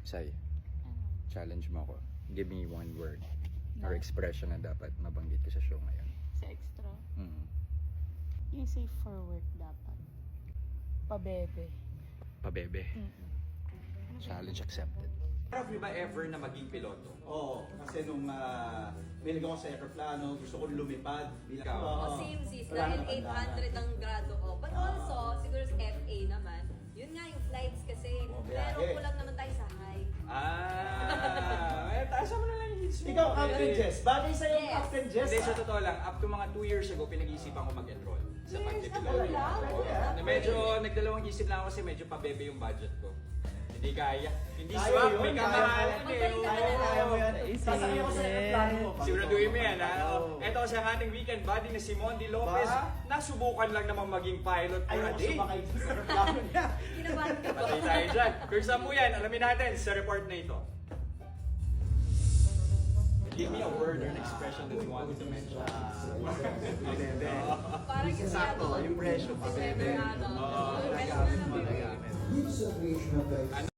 Sai, challenge mo ako. Give me one word or expression na dapat mabanggit ko sa show ngayon. Sa extra. Mm. Yung safe for work dapat. Pabebe. Pabebe. Challenge accepted. Have you ba ever na maging piloto? Oo, kasi nung binig ako sa aeroplano, gusto ko lumipad. Ikaw? Same sis, dahil 800 ang grado ko. But also, siguro sa FA naman, yun nga yung flights kasi, pero kulang naman tayo sa high. Taasan mo na lang yung hits mo. Ikaw, Captain Jess. Bagay sa'yo, Yes. Captain Jess. Hindi, sa totoo lang, up to mga 2 years ago, pinag-iisipan ko mag-enroll sa pagpipiloto. talaga? Na medyo, nagdalawang isip lang ako kasi medyo pabebe yung budget ko. Hindi kaya. Hindi Kaya swak, yun, may kaya kamahalan mo. eh. Kaya mo yan. Sasakay ako sa aeroplano mo. Siguraduhin mo yan, ha? Oo. Ito sa ating weekend buddy na si Mondi Lopez, Ba? nasubukan lang namang maging pilot for a Ayoko day. sumakay sa aeroplano niya. Kinabahan ka ba? Patay tayo dyan. First mo yan, alamin natin sa report na ito. Give me a word or an expression that you wanted to mention. Parang yung Sakto, yung presyo, pabebe. Ano,